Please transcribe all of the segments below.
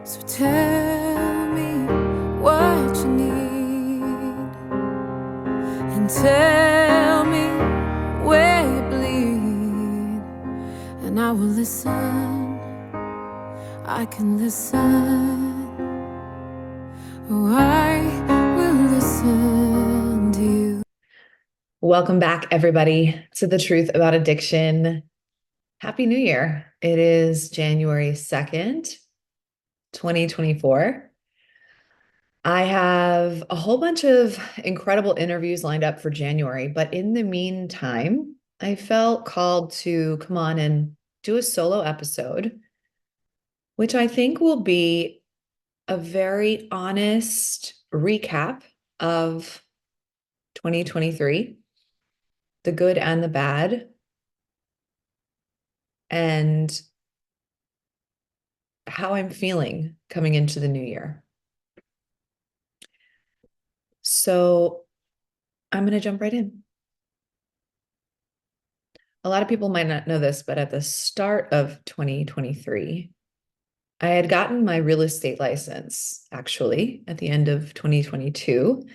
So tell me what you need, and tell me where you bleed, and I will listen. I can listen. Oh, I will listen to you. Welcome back, everybody, to The Truth About Addiction. Happy New Year. It is January 2nd, 2024. I have a whole bunch of incredible interviews lined up for January, but in the meantime, I felt called to come on and do a solo episode, which I think will be a very honest recap of 2023, the good and the bad, and how I'm feeling coming into the new year. So I'm going to jump right in. A lot of people might not know this, but at the start of 2023, I had gotten my real estate license actually at the end of 2022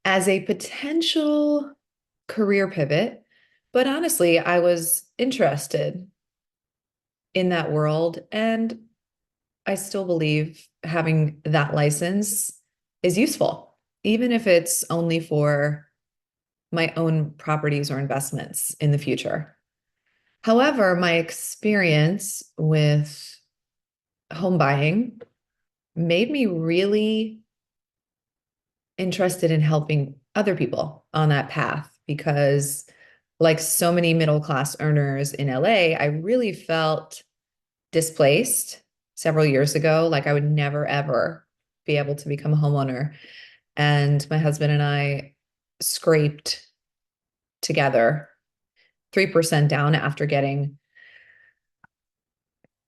as a potential career pivot. But honestly, I was interested in that world, and I still believe having that license is useful, even if it's only for my own properties or investments in the future. However, my experience with home buying made me really interested in helping other people on that path because, like so many middle class earners in LA, I really felt displaced several years ago. Like I would never, ever be able to become a homeowner. And my husband and I scraped together 3% down after getting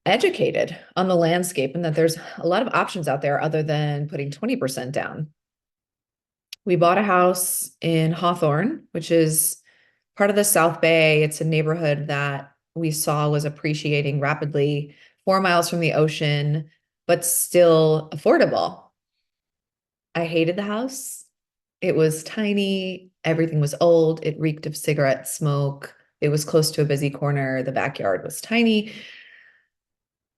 educated on the landscape and that there's a lot of options out there other than putting 20% down. We bought a house in Hawthorne, which is part of the South Bay. It's a neighborhood that we saw was appreciating rapidly, 4 miles from the ocean, but still affordable. I hated the house. It was tiny. Everything was old. It reeked of cigarette smoke. It was close to a busy corner. The backyard was tiny.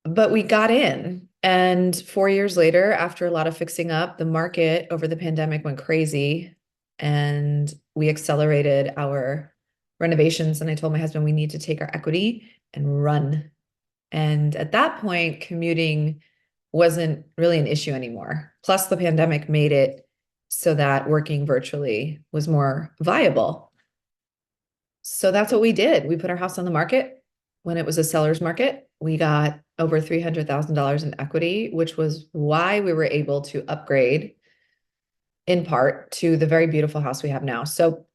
But we got in. And 4 years later, after a lot of fixing up, the market over the pandemic went crazy. And we accelerated our renovations. And I told my husband we need to take our equity and run. And at that point, commuting wasn't really an issue anymore. Plus, the pandemic made it so that working virtually was more viable. So that's what we did. We put our house on the market when it was a seller's market. We got over $300,000 in equity, which was why we were able to upgrade in part to the very beautiful house we have now. So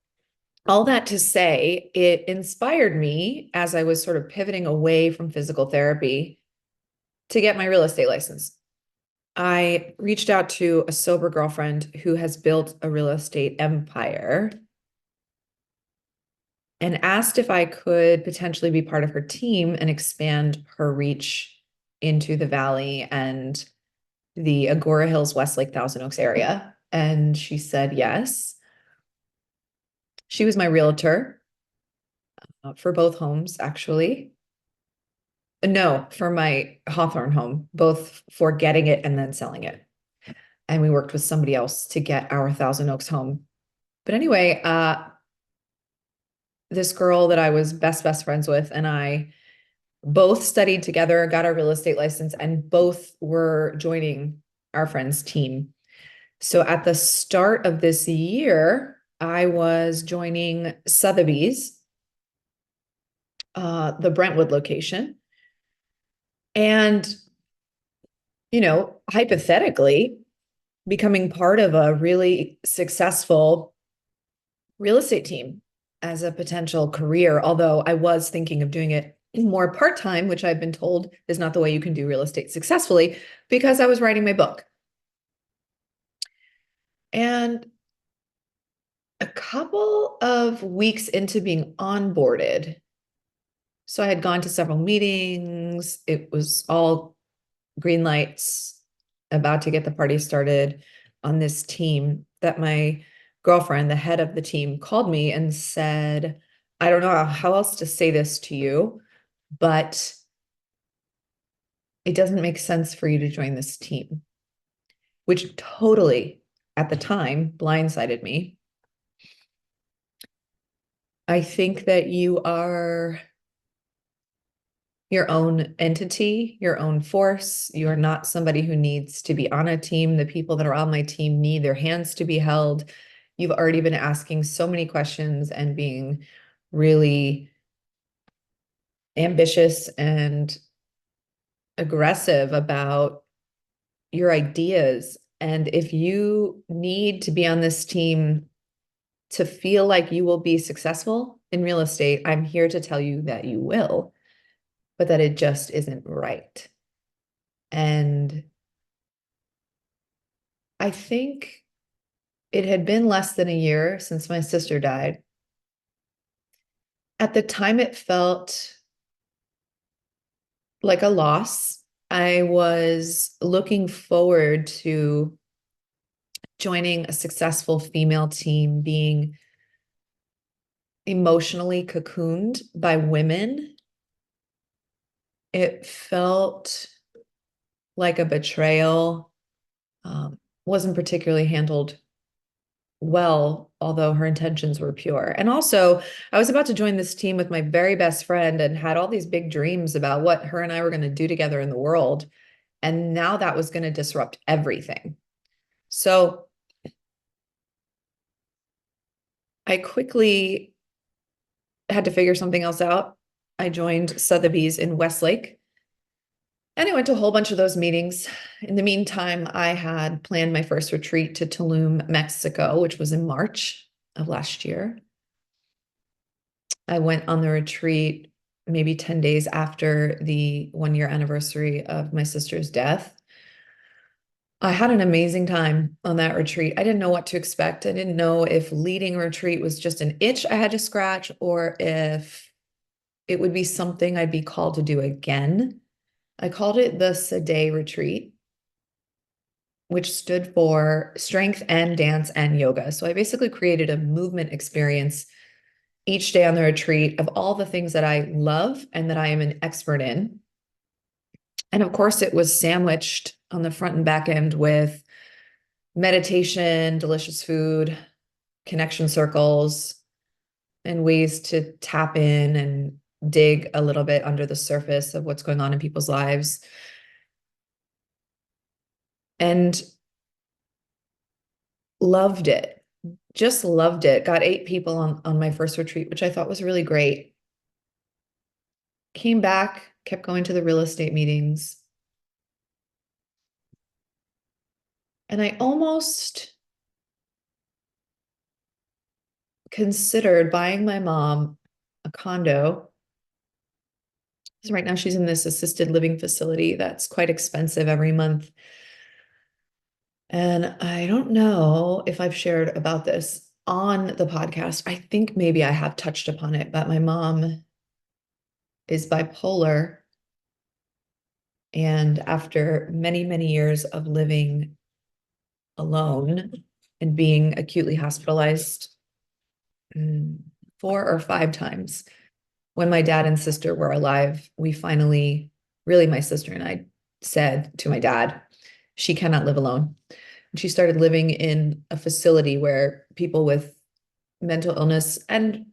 all that to say, it inspired me as I was sort of pivoting away from physical therapy to get my real estate license. I reached out to a sober girlfriend who has built a real estate empire and asked if I could potentially be part of her team and expand her reach into the Valley and the Agora Hills, Westlake, Thousand Oaks area. And she said yes. She was my realtor for both homes, actually. No, for my Hawthorne home, both for getting it and then selling it. And we worked with somebody else to get our Thousand Oaks home. But anyway, this girl that I was best friends with and I both studied together, got our real estate license, and both were joining our friend's team. So at the start of this year, I was joining Sotheby's, the Brentwood location. And, hypothetically, becoming part of a really successful real estate team as a potential career, although I was thinking of doing it more part-time, which I've been told is not the way you can do real estate successfully, because I was writing my book. And a couple of weeks into being onboarded, so I had gone to several meetings, it was all green lights, about to get the party started on this team that my girlfriend, the head of the team, called me and said, I don't know how else to say this to you, but it doesn't make sense for you to join this team, which totally, at the time, blindsided me. I think that you are your own entity, your own force. You are not somebody who needs to be on a team. The people that are on my team need their hands to be held. You've already been asking so many questions and being really ambitious and aggressive about your ideas. And if you need to be on this team to feel like you will be successful in real estate, I'm here to tell you that you will, but that it just isn't right. And I think it had been less than a year since my sister died. At the time, it felt like a loss. I was looking forward to joining a successful female team, being emotionally cocooned by women. It felt like a betrayal. Wasn't particularly handled well, although her intentions were pure. And also, I was about to join this team with my very best friend and had all these big dreams about what her and I were going to do together in the world. And now that was going to disrupt everything. So I quickly had to figure something else out. I joined Sotheby's in Westlake. And I went to a whole bunch of those meetings. In the meantime, I had planned my first retreat to Tulum, Mexico, which was in March of last year. I went on the retreat maybe 10 days after the 1 year anniversary of my sister's death. I had an amazing time on that retreat. I didn't know what to expect. I didn't know if leading a retreat was just an itch I had to scratch or if it would be something I'd be called to do again. I called it the Sade Retreat, which stood for strength and dance and yoga. So I basically created a movement experience each day on the retreat of all the things that I love and that I am an expert in. And of course, it was sandwiched on the front and back end with meditation, delicious food, connection circles, and ways to tap in and dig a little bit under the surface of what's going on in people's lives. And loved it, just loved it. Got 8 people on my first retreat, which I thought was really great. Came back, kept going to the real estate meetings. And I almost considered buying my mom a condo. So right now she's in this assisted living facility that's quite expensive every month. And I don't know if I've shared about this on the podcast. I think maybe I have touched upon it, but my mom is bipolar. And after many, many years of living alone and being acutely hospitalized 4 or 5 times, when my dad and sister were alive, we finally, really, my sister and I said to my dad, she cannot live alone. And she started living in a facility where people with mental illness and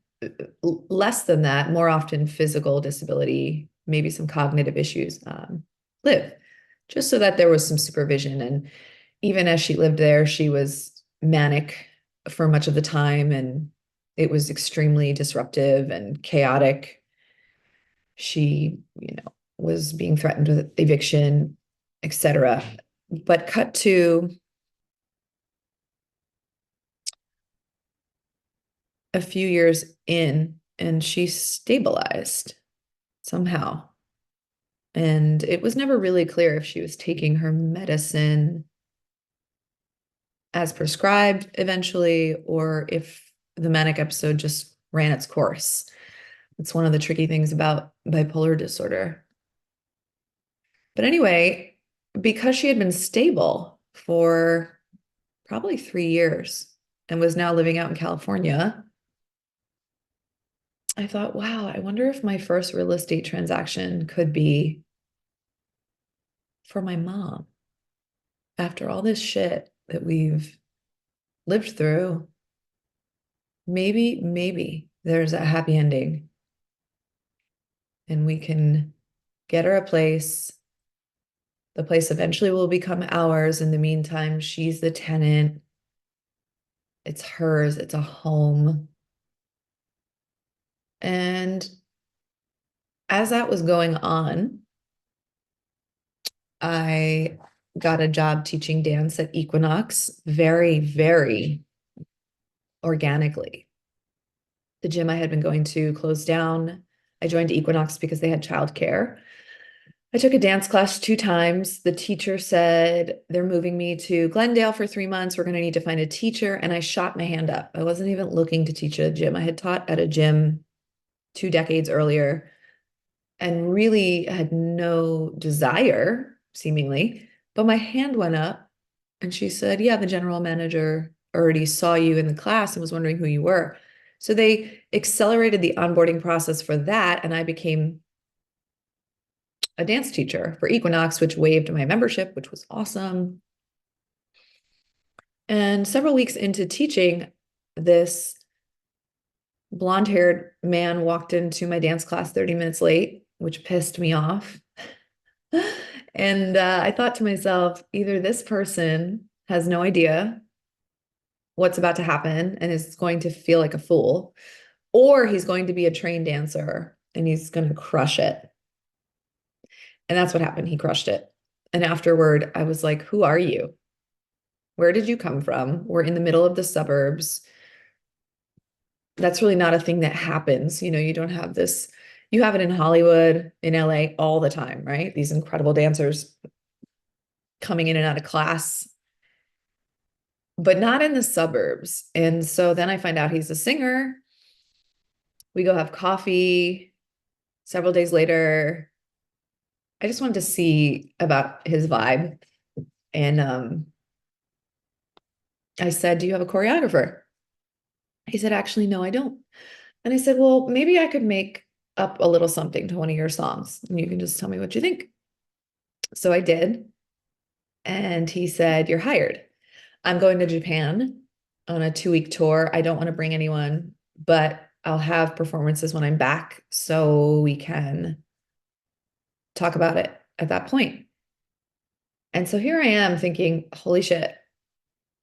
less than that, more often physical disability, maybe some cognitive issues, live, just so that there was some supervision. And even as she lived there, she was manic for much of the time, and it was extremely disruptive and chaotic. She, was being threatened with eviction, etc. But cut to a few years in, and she stabilized somehow. And it was never really clear if she was taking her medicine as prescribed eventually, or if the manic episode just ran its course. It's one of the tricky things about bipolar disorder. But anyway, because she had been stable for probably 3 years and was now living out in California, I thought, wow, I wonder if my first real estate transaction could be for my mom. After all this shit that we've lived through, maybe there's a happy ending and we can get her a place. The place eventually will become ours. In the meantime, she's the tenant. It's hers, it's a home. And as that was going on, I got a job teaching dance at Equinox very, very organically. The gym I had been going to closed down. I joined Equinox because they had childcare. I took a dance class 2 times. The teacher said, they're moving me to Glendale for 3 months. We're going to need to find a teacher. And I shot my hand up. I wasn't even looking to teach at a gym. I had taught at a gym 2 decades earlier and really had no desire, seemingly. But my hand went up and she said, yeah, the general manager already saw you in the class and was wondering who you were. So they accelerated the onboarding process for that. And I became a dance teacher for Equinox, which waived my membership, which was awesome. And several weeks into teaching, this blonde-haired man walked into my dance class 30 minutes late, which pissed me off. And I thought to myself, either this person has no idea what's about to happen and is going to feel like a fool, or he's going to be a trained dancer and he's going to crush it. And that's what happened. He crushed it. And afterward, I was like, who are you? Where did you come from? We're in the middle of the suburbs. That's really not a thing that happens. You know, you don't have this, you have it in Hollywood, in LA all the time, right? These incredible dancers coming in and out of class, but not in the suburbs. And so then I find out he's a singer. We go have coffee. Several days later, I just wanted to see about his vibe. And I said, do you have a choreographer? He said, actually, no, I don't. And I said, well, maybe I could make up a little something to one of your songs and you can just tell me what you think. So I did. And he said, you're hired. I'm going to Japan on a 2-week tour. I don't want to bring anyone, but I'll have performances when I'm back so we can talk about it at that point. And so here I am thinking, holy shit,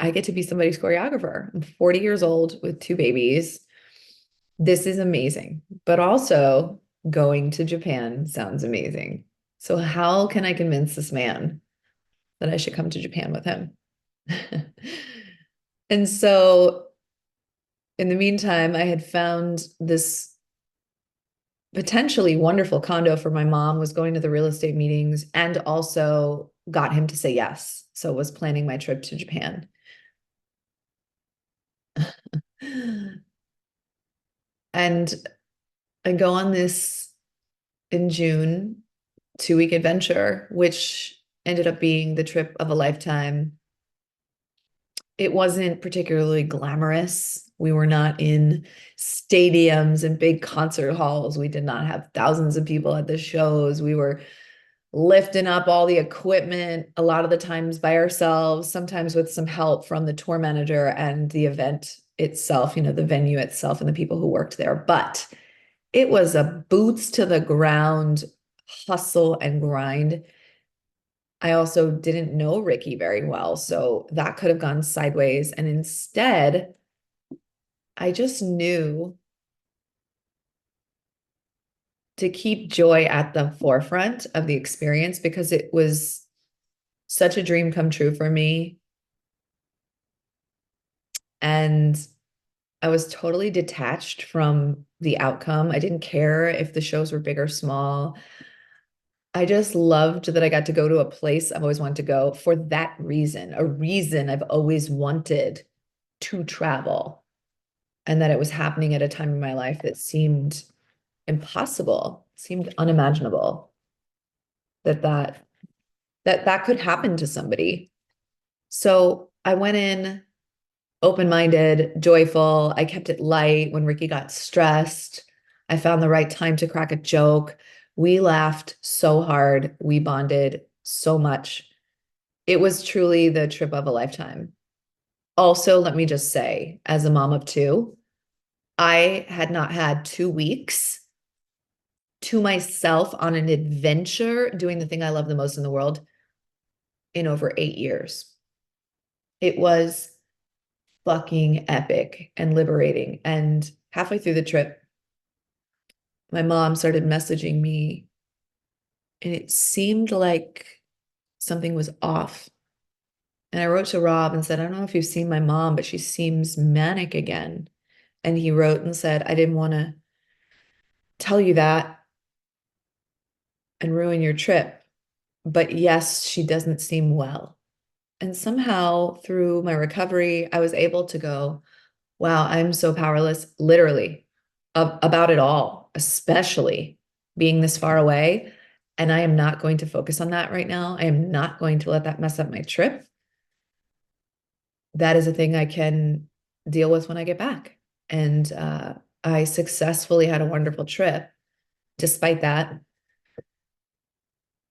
I get to be somebody's choreographer. I'm 40 years old with 2 babies. This is amazing. But also going to Japan sounds amazing. So how can I convince this man that I should come to Japan with him? And so in the meantime, I had found this potentially wonderful condo for my mom, was going to the real estate meetings, and also got him to say yes. So was planning my trip to Japan. And I go on this in June 2-week adventure, which ended up being the trip of a lifetime. It wasn't particularly glamorous. We were not in stadiums and big concert halls. We did not have thousands of people at the shows. We were lifting up all the equipment a lot of the times by ourselves, sometimes with some help from the tour manager and the event itself, you know, the venue itself and the people who worked there. But it was a boots to the ground hustle and grind. I also didn't know Ricky very well, so that could have gone sideways. And instead, I just knew to keep joy at the forefront of the experience because it was such a dream come true for me. And I was totally detached from the outcome. I didn't care if the shows were big or small. I just loved that I got to go to a place I've always wanted to go for that reason, a reason I've always wanted to travel, and that it was happening at a time in my life that seemed impossible, seemed unimaginable that that that could happen to somebody. So I went in open-minded, joyful. I kept it light when Ricky got stressed. I found the right time to crack a joke. We laughed so hard. We bonded so much. It was truly the trip of a lifetime. Also, let me just say, as a mom of two, I had not had 2 weeks to myself on an adventure doing the thing I love the most in the world in over 8 years. It was fucking epic and liberating. And halfway through the trip, my mom started messaging me, and it seemed like something was off. And I wrote to Rob and said, I don't know if you've seen my mom, but she seems manic again. And he wrote and said, I didn't want to tell you that and ruin your trip. But yes, she doesn't seem well. And somehow through my recovery, I was able to go, wow, I'm so powerless, literally, about it all, especially being this far away. And I am not going to focus on that right now. I am not going to let that mess up my trip. That is a thing I can deal with when I get back. And I successfully had a wonderful trip despite that.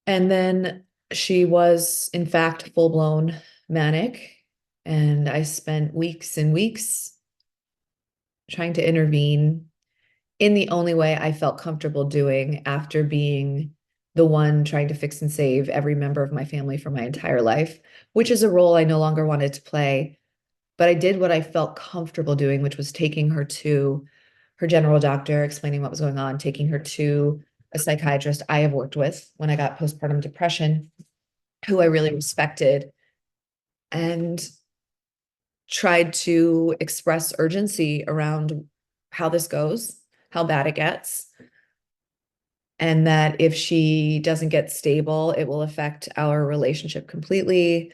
And then she was, in fact, full blown manic. And I spent weeks and weeks trying to intervene in the only way I felt comfortable doing after being the one trying to fix and save every member of my family for my entire life, which is a role I no longer wanted to play. But I did what I felt comfortable doing, which was taking her to her general doctor, explaining what was going on, taking her to a psychiatrist I have worked with when I got postpartum depression, who I really respected, and tried to express urgency around how this goes, how bad it gets, and that if she doesn't get stable, it will affect our relationship completely.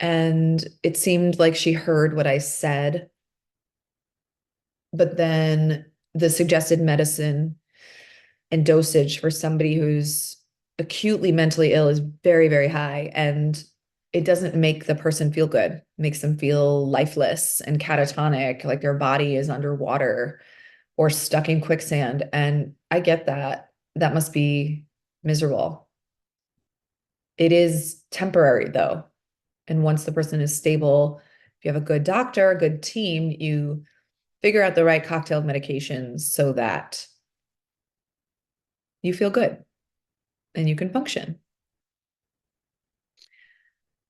And it seemed like she heard what I said, but then the suggested medicine and dosage for somebody who's acutely mentally ill is very, very high. And it doesn't make the person feel good. It makes them feel lifeless and catatonic, like their body is underwater or stuck in quicksand. And I get that. That must be miserable. It is temporary, though. And once the person is stable, if you have a good doctor, a good team, you figure out the right cocktail of medications so that you feel good and you can function.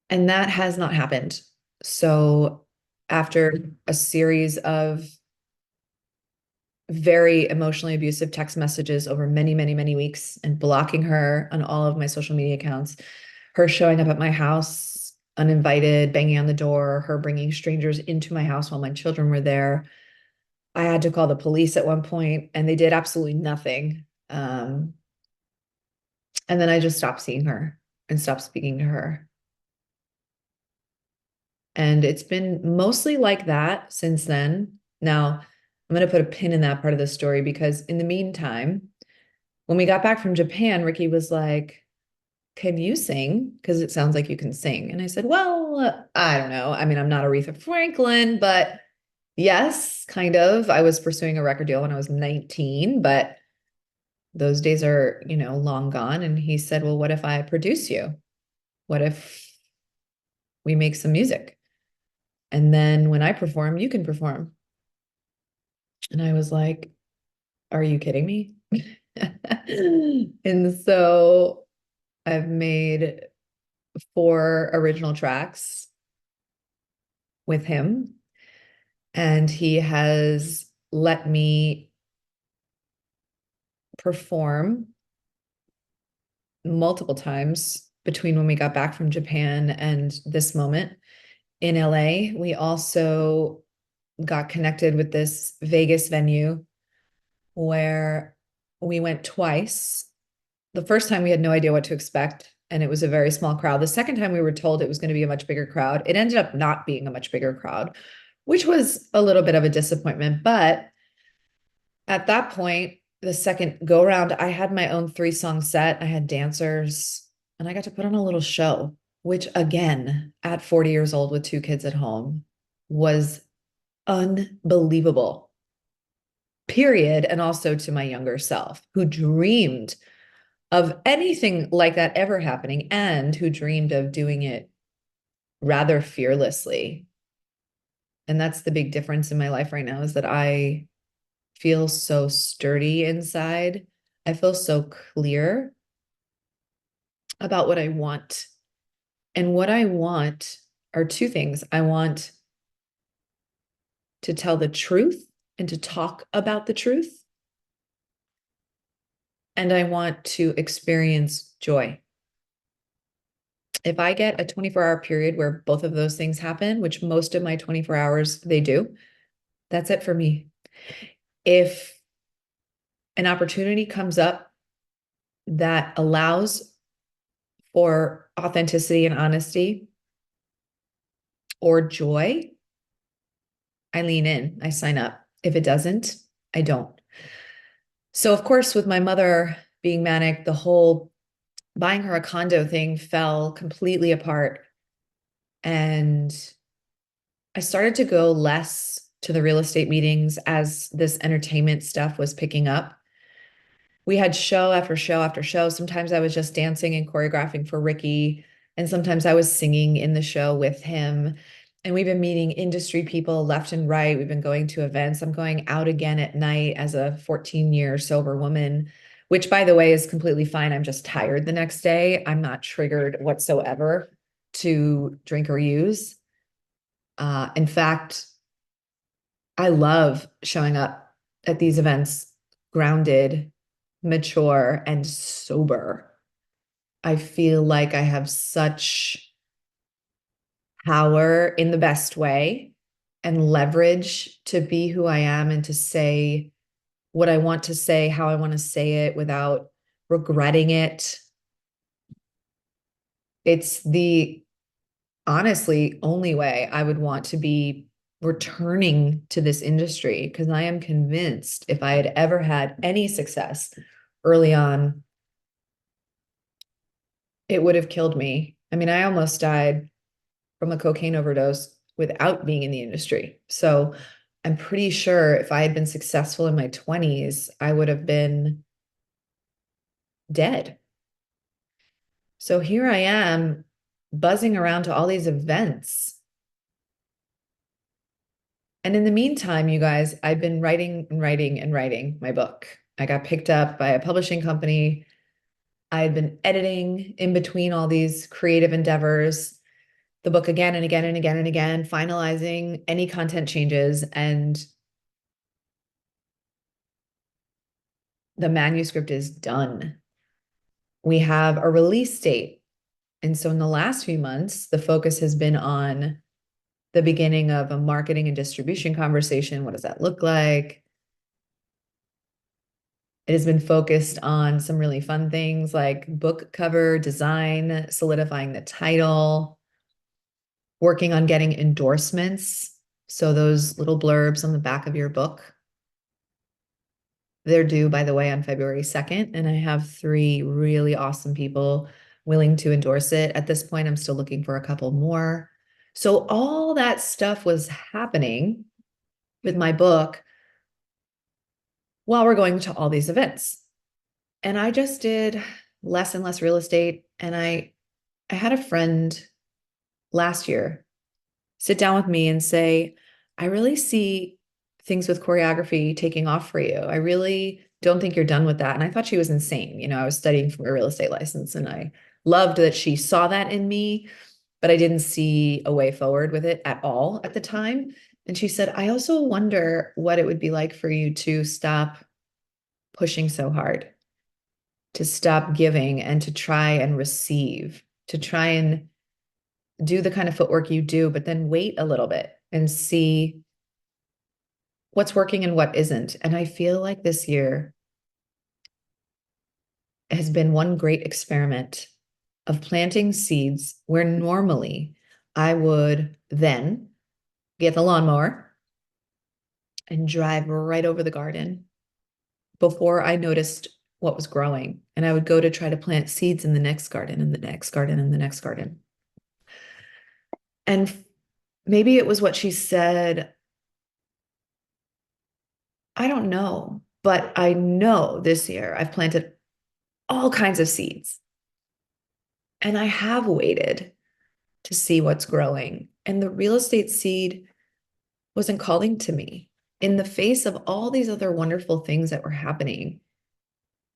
And that has not happened. So after a series of very emotionally abusive text messages over many, many, many weeks and blocking her on all of my social media accounts, her showing up at my house uninvited, banging on the door, her bringing strangers into my house while my children were there. I had to call the police at one point, and they did absolutely nothing. And then I just stopped seeing her and stopped speaking to her. And it's been mostly like that since then. Now, I'm going to put a pin in that part of the story because in the meantime, when we got back from Japan, Ricky was like, can you sing? Because it sounds like you can sing. And I said, well, I don't know. I mean, I'm not Aretha Franklin, but yes, kind of. I was pursuing a record deal when I was 19, but those days are, long gone. And he said, well, what if I produce you? What if we make some music? And then when I perform, you can perform. And I was like, are you kidding me? And so I've made 4 original tracks with him, and he has let me perform multiple times between when we got back from Japan and this moment in LA. We also got connected with this Vegas venue where we went twice. The first time we had no idea what to expect, and it was a very small crowd. The second time we were told it was going to be a much bigger crowd. It ended up not being a much bigger crowd, which was a little bit of a disappointment. But at that point, the second go around, I had my own 3-song set. I had dancers and I got to put on a little show, which again, at 40 years old with 2 kids at home was unbelievable. Period. And also to my younger self who dreamed of anything like that ever happening and who dreamed of doing it rather fearlessly. And that's the big difference in my life right now is that I feel so sturdy inside. I feel so clear about what I want. And what I want are 2 things. I want to tell the truth and to talk about the truth. And I want to experience joy. If I get a 24-hour period where both of those things happen, which most of my 24 hours they do, that's it for me. If an opportunity comes up that allows for authenticity and honesty or joy, I lean in, I sign up. If it doesn't, I don't. So, of course, with my mother being manic, the whole buying her a condo thing fell completely apart. And I started to go less to the real estate meetings as this entertainment stuff was picking up. We had show after show after show. Sometimes I was just dancing and choreographing for Ricky, and sometimes I was singing in the show with him. And we've been meeting industry people left and right. We've been going to events. I'm going out again at night as a 14-year sober woman, which, by the way, is completely fine. I'm just tired the next day. I'm not triggered whatsoever to drink or use. In fact, I love showing up at these events grounded, mature, and sober. I feel like I have such power in the best way and leverage to be who I am and to say what I want to say, how I want to say it without regretting it. It's the honestly only way I would want to be returning to this industry because I am convinced if I had ever had any success early on, it would have killed me. I mean, I almost died from a cocaine overdose without being in the industry. So I'm pretty sure if I had been successful in my 20s, I would have been dead. So here I am buzzing around to all these events. And in the meantime, you guys, I've been writing and writing and writing my book. I got picked up by a publishing company. I had been editing in between all these creative endeavors, the book again and again and again and again, finalizing any content changes. And the manuscript is done. We have a release date. And so in the last few months, the focus has been on the beginning of a marketing and distribution conversation. What does that look like? It has been focused on some really fun things like book cover design, solidifying the title, working on getting endorsements. So those little blurbs on the back of your book, they're due, by the way, on February 2nd. And I have 3 really awesome people willing to endorse it. At this point, I'm still looking for a couple more. So all that stuff was happening with my book while we're going to all these events. And I just did less and less real estate. And I had a friend last year sit down with me and say, I really see things with choreography taking off for you. I really don't think you're done with that. And I thought she was insane. You know, I was studying for a real estate license and I loved that she saw that in me, but I didn't see a way forward with it at all at the time. And she said, I also wonder what it would be like for you to stop pushing so hard, to stop giving and to try and receive, to try and do the kind of footwork you do, but then wait a little bit and see what's working and what isn't. And I feel like this year has been one great experiment of planting seeds where normally I would then get the lawnmower and drive right over the garden, before I noticed what was growing. And I would go to try to plant seeds in the next garden and the next garden and the next garden. And maybe it was what she said. I don't know, but I know this year I've planted all kinds of seeds and I have waited to see what's growing. And the real estate seed wasn't calling to me in the face of all these other wonderful things that were happening.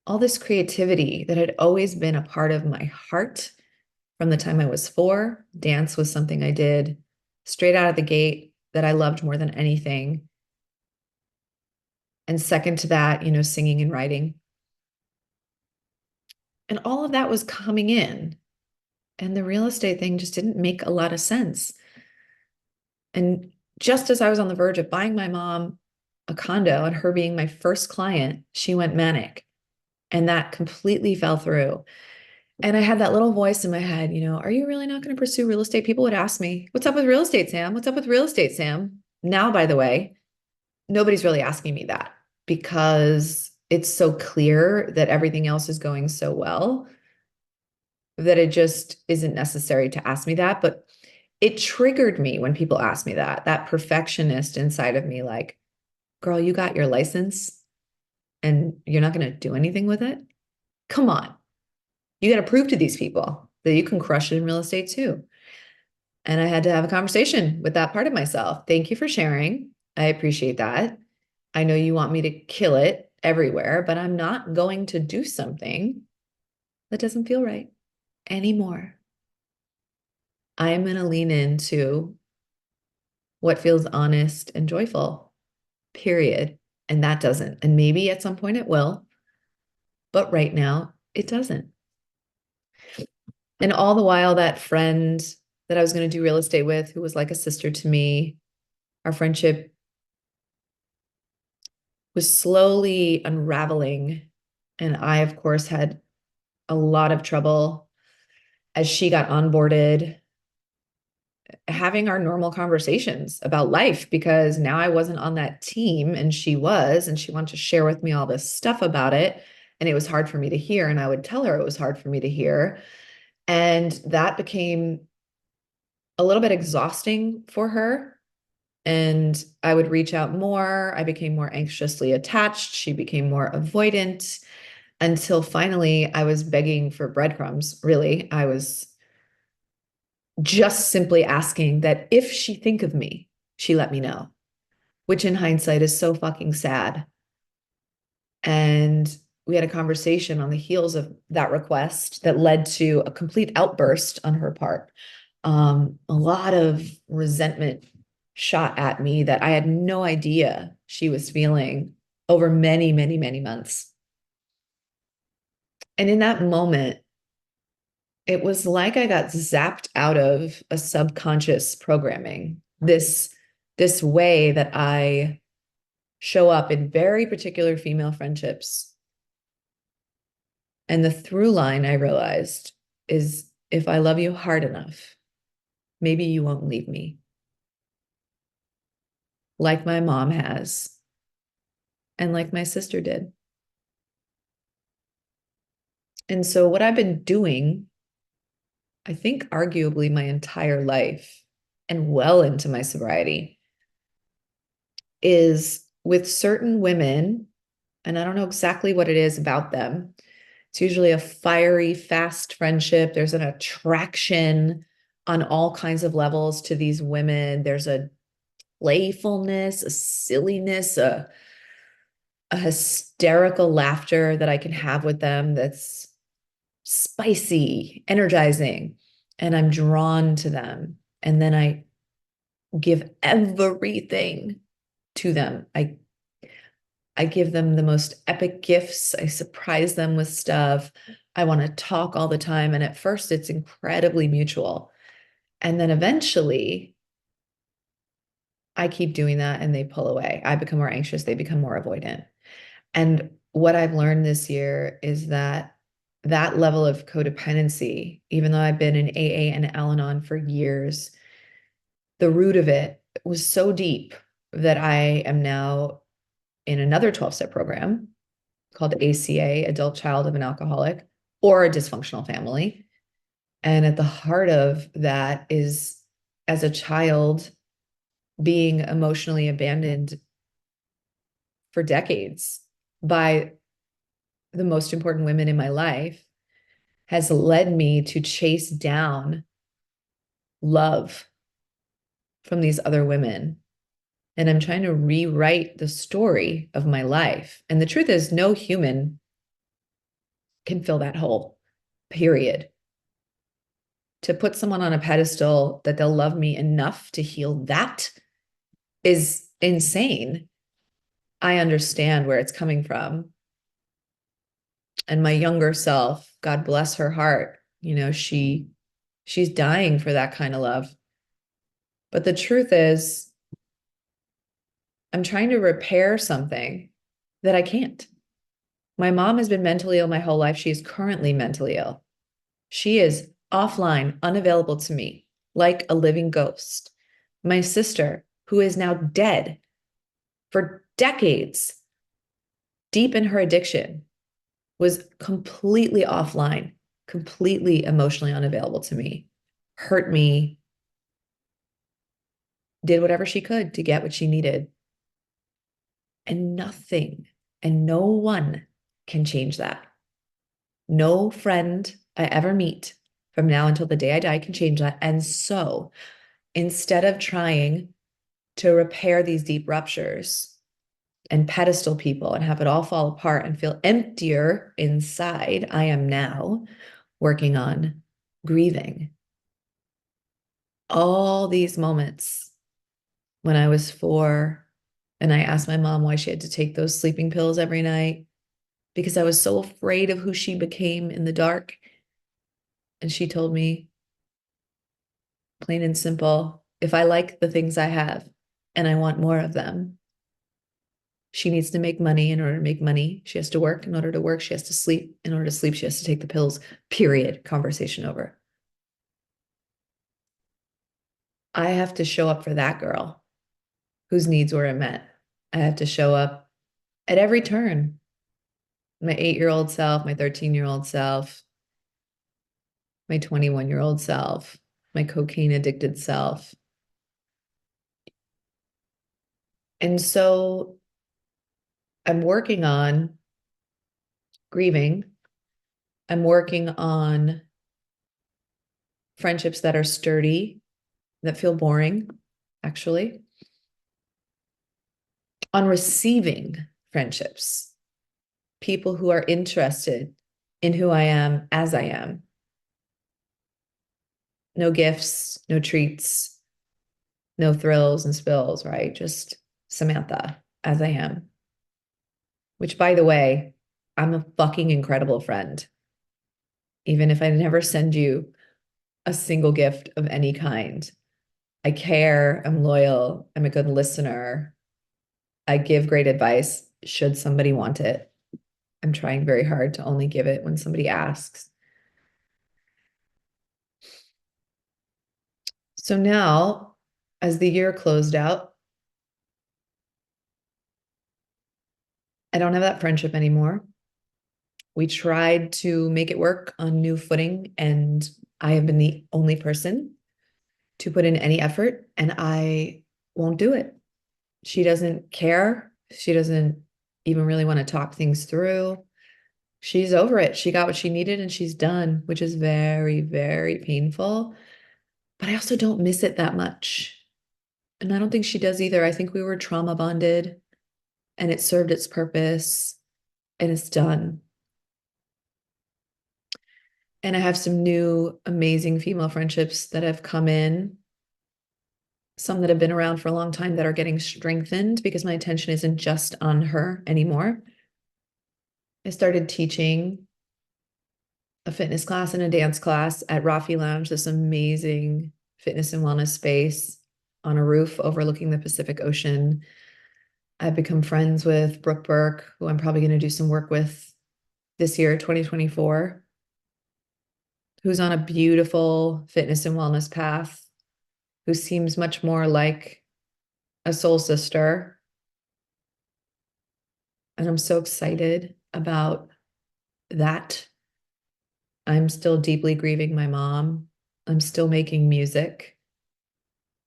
All this creativity that had always been a part of my heart from the time I was 4. Dance was something I did straight out of the gate that I loved more than anything. And second to that, singing and writing. And all of that was coming in. And the real estate thing just didn't make a lot of sense. And just as I was on the verge of buying my mom a condo and her being my first client, she went manic. And that completely fell through. And I had that little voice in my head, are you really not going to pursue real estate? People would ask me, what's up with real estate, Sam? What's up with real estate, Sam? Now, by the way, nobody's really asking me that because it's so clear that everything else is going so well that it just isn't necessary to ask me that. But it triggered me when people ask me that perfectionist inside of me, like, girl, you got your license and you're not going to do anything with it? Come on. You got to prove to these people that you can crush it in real estate too. And I had to have a conversation with that part of myself. Thank you for sharing. I appreciate that. I know you want me to kill it everywhere, but I'm not going to do something that doesn't feel right anymore. I'm going to lean into what feels honest and joyful, period. And that doesn't. And maybe at some point it will, but right now it doesn't. And all the while, that friend that I was going to do real estate with, who was like a sister to me, our friendship was slowly unraveling. And I, of course, had a lot of trouble as she got onboarded, having our normal conversations about life, because now I wasn't on that team and she was, and she wanted to share with me all this stuff about it. And it was hard for me to hear. And I would tell her it was hard for me to hear. And that became a little bit exhausting for her. And I would reach out more. I became more anxiously attached. She became more avoidant until finally I was begging for breadcrumbs. Really, I was just simply asking that if she think of me, she let me know, which in hindsight is so fucking sad. And we had a conversation on the heels of that request that led to a complete outburst on her part. A lot of resentment shot at me that I had no idea she was feeling over many, many, many months. And in that moment, it was like I got zapped out of a subconscious programming, this way that I show up in very particular female friendships. And the through line I realized is if I love you hard enough, maybe you won't leave me. Like my mom has, and like my sister did. And so what I've been doing, I think arguably my entire life and well into my sobriety, is with certain women, and I don't know exactly what it is about them. It's usually a fiery, fast friendship. There's an attraction on all kinds of levels to these women. There's a playfulness, a silliness, a hysterical laughter that I can have with them that's spicy, energizing, and I'm drawn to them. And then I give everything to them. I give them the most epic gifts. I surprise them with stuff. I want to talk all the time. And at first, it's incredibly mutual. And then eventually, I keep doing that and they pull away. I become more anxious. They become more avoidant. And what I've learned this year is that that level of codependency, even though I've been in AA and Al-Anon for years, the root of it was so deep that I am now in another 12-step program called ACA, Adult Child of an Alcoholic, or a dysfunctional family. And at the heart of that is, as a child, being emotionally abandoned for decades by the most important women in my life has led me to chase down love from these other women. And I'm trying to rewrite the story of my life. And the truth is, no human can fill that hole, period. To put someone on a pedestal that they'll love me enough to heal that is insane. I understand where it's coming from. And my younger self, God bless her heart, she's dying for that kind of love. But the truth is, I'm trying to repair something that I can't. My mom has been mentally ill my whole life. She is currently mentally ill. She is offline, unavailable to me, like a living ghost. My sister, who is now dead for decades, deep in her addiction, was completely offline, completely emotionally unavailable to me, hurt me, did whatever she could to get what she needed. And nothing and no one can change that. No friend I ever meet from now until the day I die can change that. And so instead of trying to repair these deep ruptures and pedestal people and have it all fall apart and feel emptier inside, I am now working on grieving all these moments when I was 4 and I asked my mom why she had to take those sleeping pills every night because I was so afraid of who she became in the dark. And she told me, plain and simple, if I like the things I have and I want more of them, she needs to make money. In order to make money, she has to work. In order to work, she has to sleep. In order to sleep, she has to take the pills. Period. Conversation over. I have to show up for that girl whose needs were met. I have to show up at every turn. My 8-year-old self, my 13-year-old self, my 21-year-old self, my cocaine addicted self. And so I'm working on grieving. I'm working on friendships that are sturdy, that feel boring, actually, on receiving friendships, people who are interested in who I am as I am. No gifts, no treats, no thrills and spills, right? Just Samantha as I am. Which, by the way, I'm a fucking incredible friend. Even if I never send you a single gift of any kind, I care, I'm loyal, I'm a good listener. I give great advice should somebody want it. I'm trying very hard to only give it when somebody asks. So now, as the year closed out, I don't have that friendship anymore. We tried to make it work on new footing, and I have been the only person to put in any effort, and I won't do it. She doesn't care. She doesn't even really want to talk things through. She's over it. She got what she needed and she's done, which is very, very painful. But I also don't miss it that much. And I don't think she does either. I think we were trauma bonded and it served its purpose and it's done. And I have some new amazing female friendships that have come in, some that have been around for a long time that are getting strengthened because my attention isn't just on her anymore. I started teaching a fitness class and a dance class at Rafi Lounge, this amazing fitness and wellness space on a roof overlooking the Pacific Ocean. I've become friends with Brooke Burke, who I'm probably going to do some work with this year, 2024, who's on a beautiful fitness and wellness path, who seems much more like a soul sister. And I'm so excited about that. I'm still deeply grieving my mom. I'm still making music.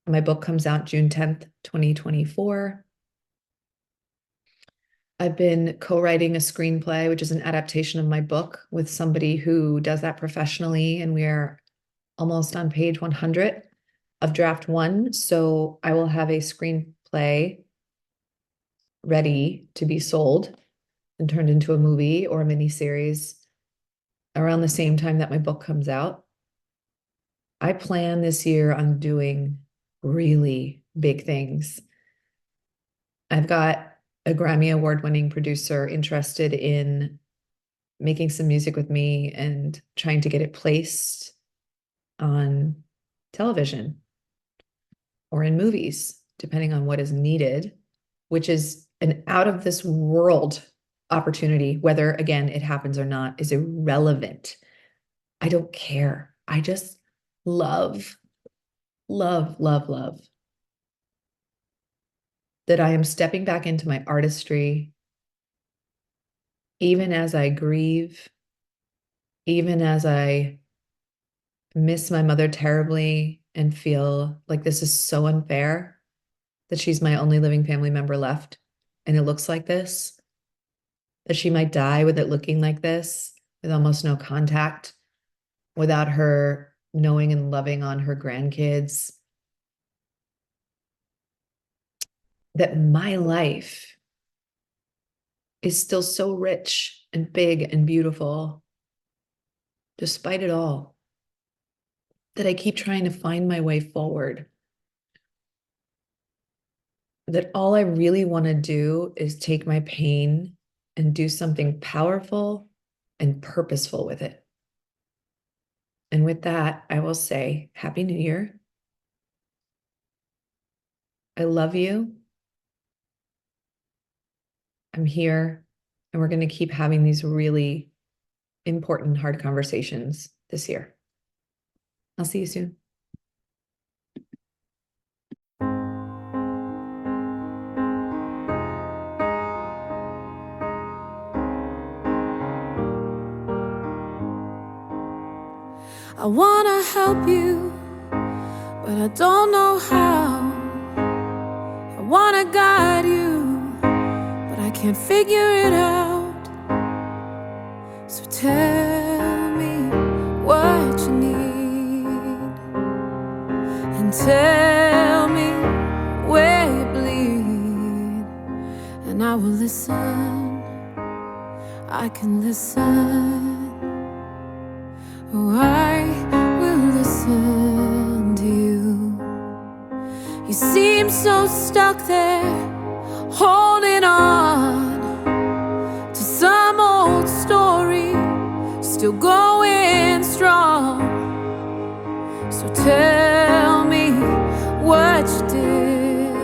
My book comes out June 10th, 2024. I've been co-writing a screenplay, which is an adaptation of my book, with somebody who does that professionally, and we are almost on page 100 of draft 1. So I will have a screenplay ready to be sold and turned into a movie or a miniseries around the same time that my book comes out. I plan this year on doing really big things. I've got a Grammy Award-winning producer interested in making some music with me and trying to get it placed on television or in movies, depending on what is needed, which is an out of this world opportunity. Whether, again, it happens or not is irrelevant. I don't care. I just love, love, love, love that I am stepping back into my artistry, even as I grieve, even as I miss my mother terribly and feel like this is so unfair that she's my only living family member left. And it looks like this, that she might die with it looking like this, with almost no contact, without her knowing and loving on her grandkids. That my life is still so rich and big and beautiful, despite it all, that I keep trying to find my way forward. That all I really want to do is take my pain and do something powerful and purposeful with it. And with that, I will say, Happy New Year. I love you. I'm here, and we're going to keep having these really important, hard conversations this year. I'll see you soon. I wanna help you, but I don't know how. I wanna guide you, but I can't figure it out. So tell me what you need, and tell me where you bleed, and I will listen. I can listen. Oh, I will listen to you. You seem so stuck there, holding on to some old story, still going strong. So tell me what you did,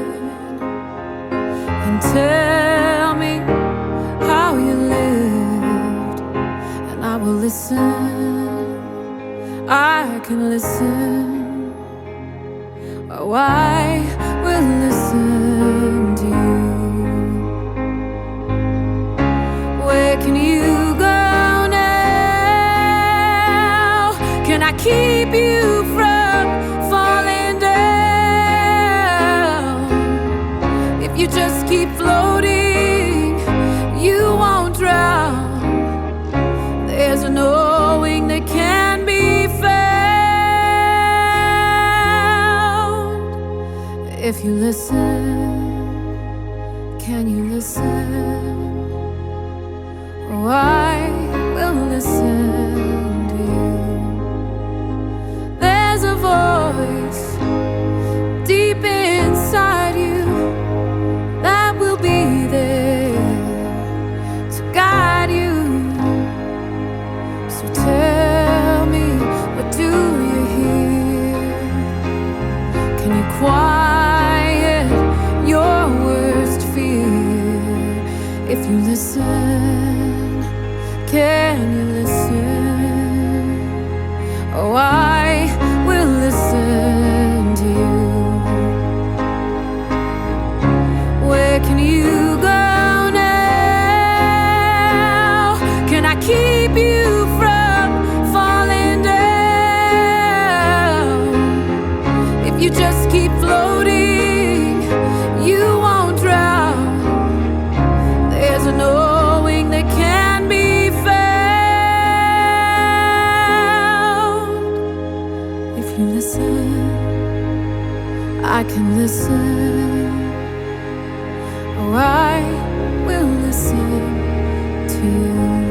and tell me how you lived, and I will listen. I can listen. Oh, I will listen to you. Where can you go now? Can I keep you from falling down? If you just keep floating, you won't drown. There's a knowing that can be found if you listen. Can you listen? Oh, I will listen to you. There's a voice deep inside you that will be there to guide you. So tell me, what do you hear? Can you quiet your worst fear? If you listen, can you listen? Oh, I will listen to you. Where can you go now? I can listen. Oh, I will listen to you.